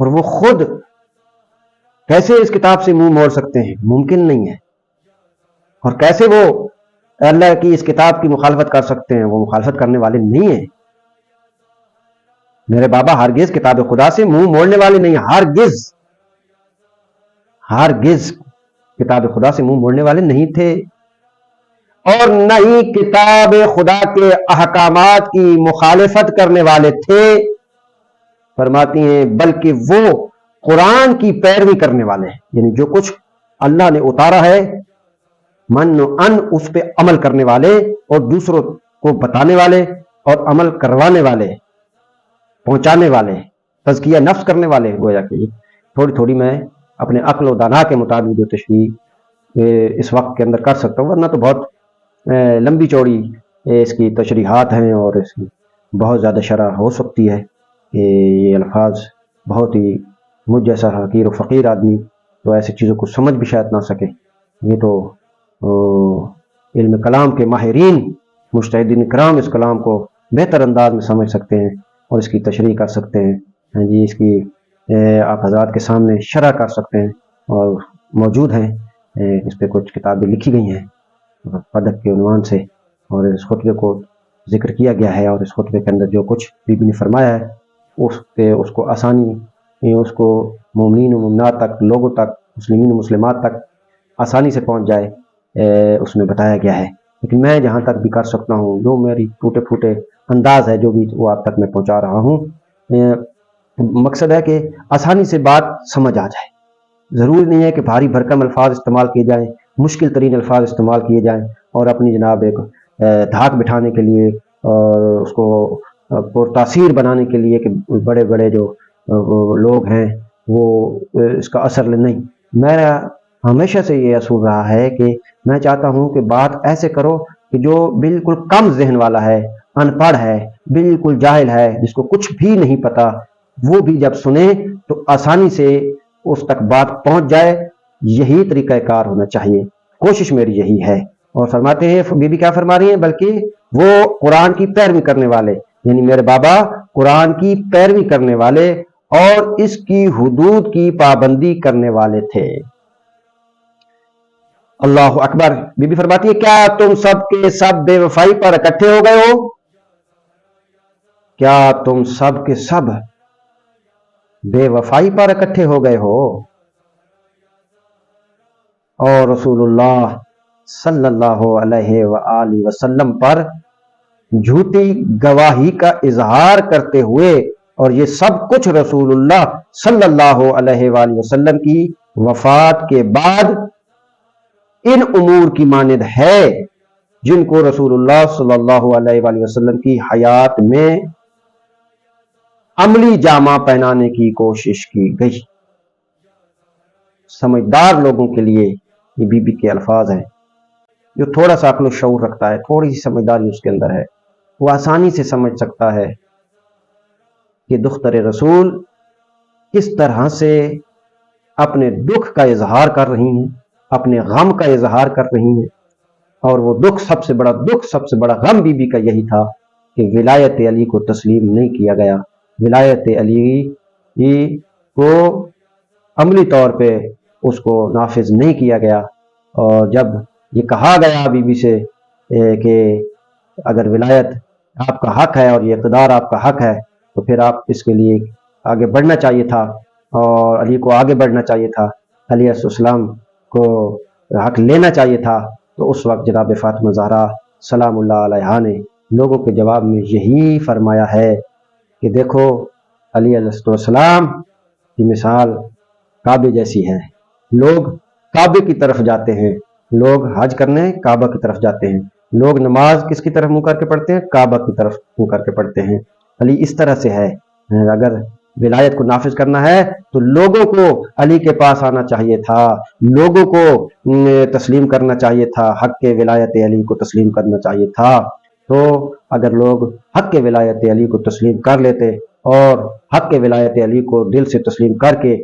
اور وہ خود کیسے اس کتاب سے منہ موڑ سکتے ہیں؟ ممکن نہیں ہے۔ اور کیسے وہ اللہ کی اس کتاب کی مخالفت کر سکتے ہیں؟ وہ مخالفت کرنے والے نہیں ہیں۔ میرے بابا ہرگز کتاب خدا سے منہ موڑنے والے نہیں، ہرگز کتاب خدا سے منہ موڑنے والے نہیں تھے، اور نہ ہی کتاب خدا کے احکامات کی مخالفت کرنے والے تھے۔ فرماتی ہیں بلکہ وہ قرآن کی پیروی کرنے والے ہیں، یعنی جو کچھ اللہ نے اتارا ہے من ان اس پہ عمل کرنے والے، اور دوسروں کو بتانے والے اور عمل کروانے والے، پہنچانے والے، تزکیہ نفس کرنے والے۔ گویا کہ تھوڑی تھوڑی میں اپنے عقل و دانا کے مطابق جو تشریح اس وقت کے اندر کر سکتا ہوں، ورنہ تو بہت لمبی چوڑی اس کی تشریحات ہیں، اور اس کی بہت زیادہ شرح ہو سکتی ہے۔ یہ الفاظ بہت ہی مجھ جیسا حقیر و فقیر آدمی تو ایسی چیزوں کو سمجھ بھی شاید نہ سکے۔ یہ تو علم کلام کے ماہرین مجتہدین کرام اس کلام کو بہتر انداز میں سمجھ سکتے ہیں اور اس کی تشریح کر سکتے ہیں۔ ہاں جی، اس کی آپ حضرات کے سامنے شرح کر سکتے ہیں، اور موجود ہیں، اس پہ کچھ کتابیں لکھی گئی ہیں فدق کے عنوان سے، اور اس خطبے کو ذکر کیا گیا ہے، اور اس خطبے کے اندر جو کچھ بی بی نے فرمایا ہے اس کو آسانی، اس کو مومنین و مومنات تک، لوگوں تک، مسلمین و مسلمات تک آسانی سے پہنچ جائے، اس میں بتایا گیا ہے۔ لیکن میں جہاں تک بھی کر سکتا ہوں، جو میری ٹوٹے پھوٹے انداز ہے، جو بھی وہ آپ تک میں پہنچا رہا ہوں۔ مقصد ہے کہ آسانی سے بات سمجھ آ جائے۔ ضروری نہیں ہے کہ بھاری بھرکم الفاظ استعمال کیے جائیں، مشکل ترین الفاظ استعمال کیے جائیں، اور اپنی جناب ایک دھاک بٹھانے کے لیے اور اس کو پرتاثیر بنانے کے لیے کہ بڑے بڑے جو لوگ ہیں وہ اس کا اثر لیں۔ نہیں، میرا ہمیشہ سے یہ اصول رہا ہے کہ میں چاہتا ہوں کہ بات ایسے کرو کہ جو بالکل کم ذہن والا ہے، ان پڑھ ہے، بالکل جاہل ہے، جس کو کچھ بھی نہیں پتا، وہ بھی جب سنے تو آسانی سے اس تک بات پہنچ جائے۔ یہی طریقہ کار ہونا چاہیے، کوشش میری یہی ہے۔ اور فرماتے ہیں بی بی کیا فرما رہی ہیں؟ بلکہ وہ قرآن کی پیروی کرنے والے، یعنی میرے بابا قرآن کی پیروی کرنے والے اور اس کی حدود کی پابندی کرنے والے تھے۔ اللہ اکبر۔ بی بی فرماتی ہے کیا تم سب کے سب بے وفائی پر اکٹھے ہو گئے ہو؟ کیا تم سب کے سب بے وفائی پر اکٹھے ہو گئے ہو؟ اور رسول اللہ صلی اللہ علیہ وآلہ وسلم پر جھوٹی گواہی کا اظہار کرتے ہوئے، اور یہ سب کچھ رسول اللہ صلی اللہ علیہ وآلہ وسلم کی وفات کے بعد ان امور کی مانند ہے جن کو رسول اللہ صلی اللہ علیہ وآلہ وسلم کی حیات میں عملی جامہ پہنانے کی کوشش کی گئی۔ سمجھدار لوگوں کے لیے یہ بی بی کے الفاظ ہیں۔ جو تھوڑا سا عقل و شعور رکھتا ہے، تھوڑی سی سمجھداری اس کے اندر ہے، وہ آسانی سے سمجھ سکتا ہے کہ دختر رسول کس طرح سے اپنے دکھ کا اظہار کر رہی ہیں، اپنے غم کا اظہار کر رہی ہیں، اور وہ دکھ، سب سے بڑا غم بی بی کا یہی تھا کہ ولایت علی کو تسلیم نہیں کیا گیا، ولایت علی کو عملی طور پہ اس کو نافذ نہیں کیا گیا۔ اور جب یہ کہا گیا بی بی سے کہ اگر ولایت آپ کا حق ہے اور یہ اقتدار آپ کا حق ہے تو پھر آپ اس کے لیے آگے بڑھنا چاہیے تھا، اور علی کو آگے بڑھنا چاہیے تھا، علیہ السلام کو حق لینا چاہیے تھا، تو اس وقت جناب فاطمہ زہرا سلام اللہ علیہا نے لوگوں کے جواب میں یہی فرمایا ہے کہ دیکھو علی علیہ السلام کی مثال کعبے جیسی ہے۔ لوگ کعبے کی طرف جاتے ہیں، لوگ حج کرنے کعبہ کی طرف جاتے ہیں، لوگ نماز کس کی طرف منہ کر کے پڑھتے ہیں؟ کعبہ کی طرف منہ کر کے پڑھتے ہیں۔ علی اس طرح سے ہے، اگر ولایت کو نافذ کرنا ہے تو لوگوں کو علی کے پاس آنا چاہیے تھا، لوگوں کو تسلیم کرنا چاہیے تھا، حق کے ولایت علی کو تسلیم کرنا چاہیے تھا۔ تو اگر لوگ حق کے ولایت علی کو تسلیم کر لیتے اور حق کے ولایت علی کو دل سے تسلیم کر کے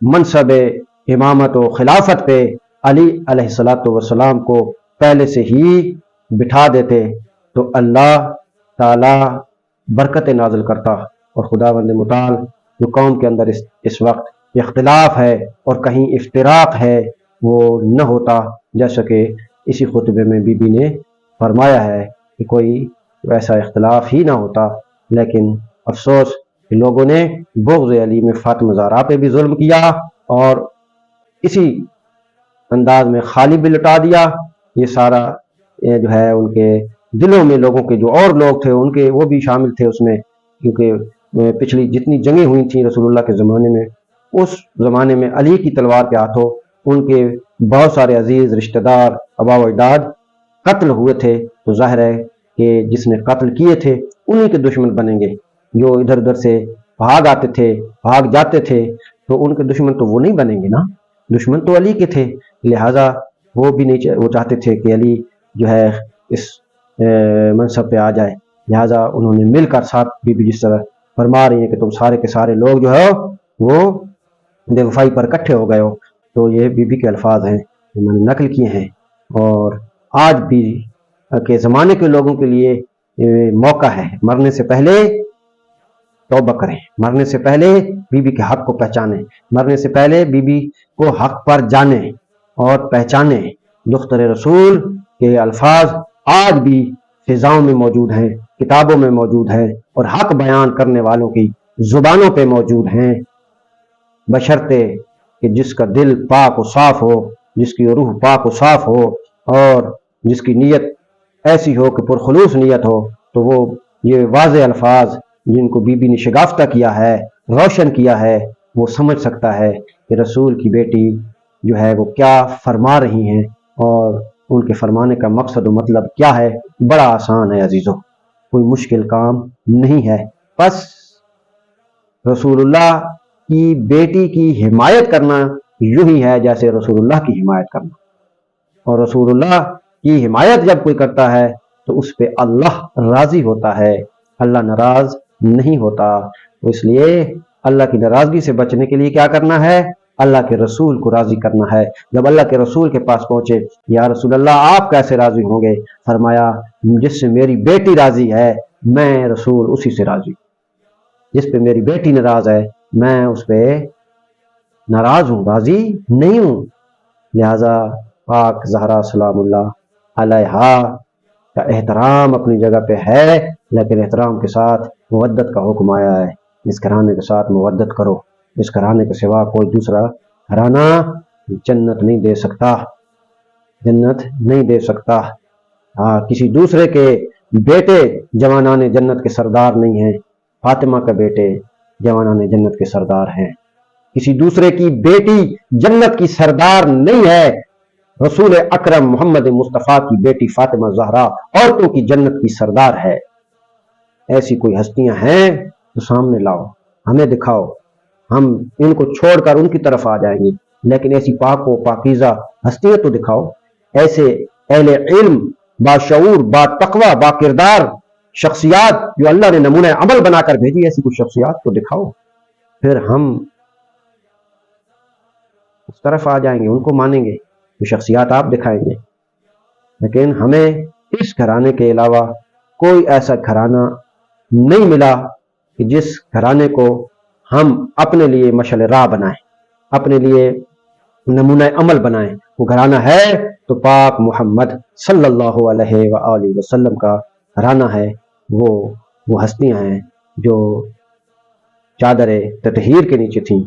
منصب امامت و خلافت پہ علی علیہ السلام کو پہلے سے ہی بٹھا دیتے تو اللہ تعالی برکت نازل کرتا، اور خداوند متعال جو قوم کے اندر اس وقت اختلاف ہے اور کہیں افتراق ہے وہ نہ ہوتا، جیسا کہ اسی خطبے میں بی بی نے فرمایا ہے کہ کوئی ایسا اختلاف ہی نہ ہوتا، لیکن افسوس کہ لوگوں نے بغض علی میں فاطمہ زہرا پہ بھی ظلم کیا اور اسی انداز میں خالی بھی لٹا دیا۔ یہ سارا جو ہے ان کے دلوں میں لوگوں کے جو اور لوگ تھے ان کے وہ بھی شامل تھے اس میں، کیونکہ پچھلی جتنی جنگیں ہوئی تھیں رسول اللہ کے زمانے میں، اس زمانے میں علی کی تلوار کے ہاتھوں ان کے بہت سارے عزیز رشتہ دار آبا و اجداد قتل ہوئے تھے، تو ظاہر ہے کہ جس نے قتل کیے تھے انہی کے دشمن بنیں گے۔ جو ادھر ادھر سے بھاگ آتے تھے، بھاگ جاتے تھے، تو ان کے دشمن تو وہ نہیں بنیں گے نا، دشمن تو علی کے تھے، لہٰذا وہ بھی نہیں وہ چاہتے تھے کہ علی جو ہے اس منصب پہ آ جائے، لہٰذا انہوں نے مل کر ساتھ بی جس طرح فرما رہی ہیں کہ تم سارے کے سارے لوگ جو ہے وہ بے وفائی پر اکٹھے ہو گئے ہو، تو یہ بی کے الفاظ ہیں جو میں نے نقل کیے ہیں۔ اور آج بھی کے زمانے کے لوگوں کے لیے موقع ہے، مرنے سے پہلے توبہ کریں، مرنے سے پہلے بی کے حق کو پہچانیں، مرنے سے پہلے بی کو حق پر جانیں اور پہچانیں۔ دختر رسول کے الفاظ آج بھی فضاؤں میں موجود ہیں، کتابوں میں موجود ہیں اور حق بیان کرنے والوں کی زبانوں پہ موجود ہیں، بشرطے کہ جس کا دل پاک و صاف ہو، جس کی روح پاک و صاف ہو اور جس کی نیت ایسی ہو کہ پرخلوص نیت ہو، تو وہ یہ واضح الفاظ جن کو بی نے شگافتہ کیا ہے، روشن کیا ہے، وہ سمجھ سکتا ہے کہ رسول کی بیٹی جو ہے وہ کیا فرما رہی ہیں اور ان کے فرمانے کا مقصد و مطلب کیا ہے۔ بڑا آسان ہے عزیزو، کوئی مشکل کام نہیں ہے، بس رسول اللہ کی بیٹی کی حمایت کرنا یوں ہی ہے جیسے رسول اللہ کی حمایت کرنا، اور رسول اللہ کی حمایت جب کوئی کرتا ہے تو اس پہ اللہ راضی ہوتا ہے، اللہ ناراض نہیں ہوتا۔ تو اس لیے اللہ کی ناراضگی سے بچنے کے لیے کیا کرنا ہے؟ اللہ کے رسول کو راضی کرنا ہے۔ جب اللہ کے رسول کے پاس پہنچے، یا رسول اللہ آپ کیسے راضی ہوں گے؟ فرمایا جس سے میری بیٹی راضی ہے میں رسول اسی سے راضی، جس پہ میری بیٹی ناراض ہے میں اس پہ ناراض ہوں، راضی نہیں ہوں۔ لہذا پاک زہرا سلام اللہ علیہا کا احترام اپنی جگہ پہ ہے، لیکن احترام کے ساتھ مودت کا حکم آیا ہے، اس گھرانے کے ساتھ مودت کرو، اس گھرانے کے سوا کوئی دوسرا گھرانہ جنت نہیں دے سکتا، جنت نہیں دے سکتا۔ ہاں، کسی دوسرے کے بیٹے جوانان جنت کے سردار نہیں ہیں، فاطمہ کا بیٹے جوانان جنت کے سردار ہیں، کسی دوسرے کی بیٹی جنت کی سردار نہیں ہے، رسول اکرم محمد مصطفیٰ کی بیٹی فاطمہ زہرا عورتوں کی جنت کی سردار ہے۔ ایسی کوئی ہستیاں ہیں تو سامنے لاؤ، ہمیں دکھاؤ، ہم ان کو چھوڑ کر ان کی طرف آ جائیں گے، لیکن ایسی پاک و پاکیزہ ہستیاں تو دکھاؤ، ایسے اہل علم، باشعور، با تقوی، با کردار شخصیات جو اللہ نے نمونہ عمل بنا کر بھیجی، ایسی کوئی شخصیات تو دکھاؤ، پھر ہم اس طرف آ جائیں گے، ان کو مانیں گے، وہ شخصیات آپ دکھائیں گے۔ لیکن ہمیں اس گھرانے کے علاوہ کوئی ایسا گھرانہ نہیں ملا کہ جس گھرانے کو ہم اپنے لیے مشعل راہ بنائیں، اپنے لیے نمونہ عمل بنائیں۔ وہ گھرانہ ہے تو پاک محمد صلی اللہ علیہ وآلہ وسلم کا گھرانہ ہے، وہ ہستیاں ہیں جو چادر تطہیر کے نیچے تھیں،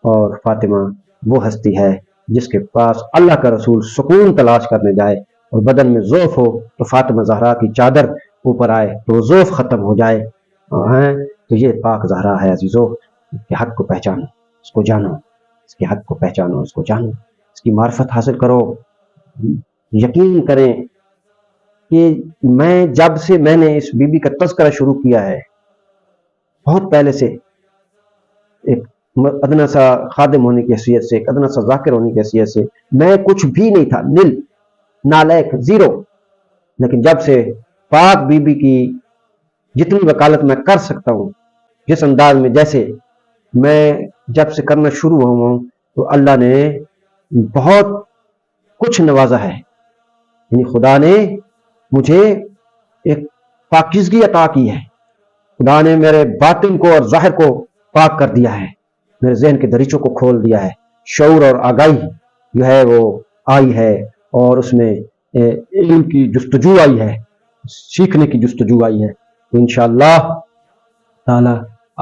اور فاطمہ وہ ہستی ہے جس کے پاس اللہ کا رسول سکون تلاش کرنے جائے اور بدن میں ضعف ہو تو فاطمہ زہرا کی چادر اوپر آئے تو وہ ضعف ختم ہو جائے۔ تو یہ پاک زہرا ہے عزیزو، اس کے حق کو پہچانو، اس کو جانو، اس کے حق کو پہچانو، اس کو جانو، اس کی معرفت حاصل کرو۔ یقین کریں کہ جب سے میں نے اس بی کا تذکرہ شروع کیا ہے، بہت پہلے سے، ایک ادنا سا خادم ہونے کی حیثیت سے، ایک ادنا سا ذاکر ہونے کی حیثیت سے، میں کچھ بھی نہیں تھا، نل، نالائق، زیرو، لیکن جب سے پاک بی کی جتنی وکالت میں کر سکتا ہوں، جس انداز میں جیسے میں جب سے کرنا شروع ہوا ہوں، تو اللہ نے بہت کچھ نوازا ہے، یعنی خدا نے مجھے ایک پاکیزگی عطا کی ہے، خدا نے میرے باطن کو اور ظاہر کو پاک کر دیا ہے، میرے ذہن کے دریچوں کو کھول دیا ہے، شعور اور آگاہی جو ہے وہ آئی ہے، اور اس میں علم کی جستجو آئی ہے، سیکھنے کی جستجو آئی ہے۔ تو انشاءاللہ تعالیٰ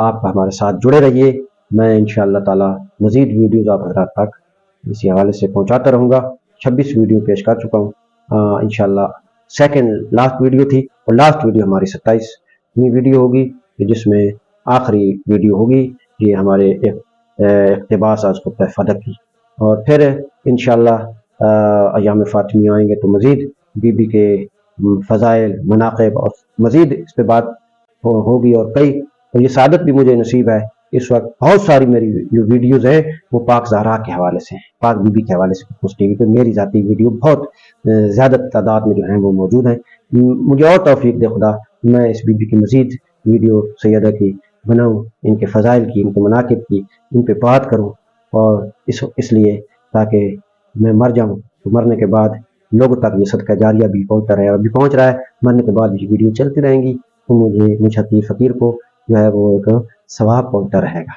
آپ ہمارے ساتھ جڑے رہیے، میں انشاءاللہ تعالیٰ مزید ویڈیوز آپ حضرات تک اسی حوالے سے پہنچاتا رہوں گا۔ 26 ویڈیو پیش کر چکا ہوں، انشاءاللہ سیکنڈ لاسٹ ویڈیو تھی، اور لاسٹ ویڈیو ہماری 27ویں ویڈیو ہوگی، جس میں آخری ویڈیو ہوگی یہ ہمارے اقتباس از خطبہ فدق کی، اور پھر انشاءاللہ ایام فاطمیہ آئیں گے تو مزید بی بی کے فضائل، مناقب اور مزید اس پہ بات ہوگی، اور اور یہ سعادت بھی مجھے نصیب ہے، اس وقت بہت ساری میری جو ویڈیوز ہیں وہ پاک زہرا کے حوالے سے ہیں، پاک بی بی کے حوالے سے اس ٹی وی پہ میری ذاتی ویڈیو بہت زیادہ تعداد میں جو ہیں وہ موجود ہیں۔ مجھے اور توفیق دے خدا، میں اس بی بی کی مزید ویڈیو سیدہ کی بناؤں، ان کے فضائل کی، ان کے مناقب کی، ان پہ بات کروں، اور اس لیے تاکہ میں مر جاؤں تو مرنے کے بعد لوگوں تک یہ صدقہ جاریہ بھی پہنچتا رہے، اور بھی پہنچ رہا ہے، مرنے کے بعد یہ ویڈیو چلتی رہیں گی تو مجھے حقیر فقیر کو جو ہے وہ ایک ثواب پہنچتا رہے گا،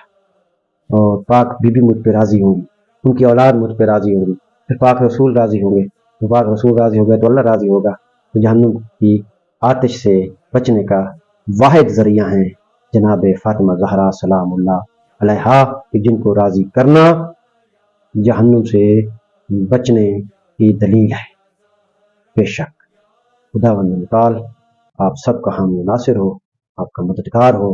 اور پاک بی بی مجھ پہ راضی ہوں گی، ان کی اولاد مجھ پہ راضی ہوں گی، پھر پاک رسول راضی ہوں گے، تو پاک رسول راضی ہو گئے تو اللہ راضی ہوگا، تو جہنم کی آتش سے بچنے کا واحد ذریعہ ہیں جناب فاطمہ زہرا سلام اللہ علیہا، کہ جن کو راضی کرنا جہنم سے بچنے کی دلیل ہے۔ بے شک خداوند متعال آپ سب کا حامی ناصر ہو، آپ کا مددگار ہو،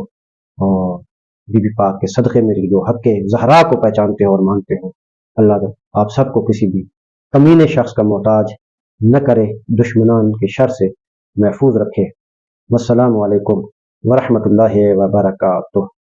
اور بی بی پاک کے صدقے میں جو حق زہرا کو پہچانتے ہو اور مانتے ہو، اللہ آپ سب کو کسی بھی کمینے شخص کا محتاج نہ کرے، دشمنان کے شر سے محفوظ رکھے۔ والسلام علیکم ورحمۃ اللہ وبرکاتہ۔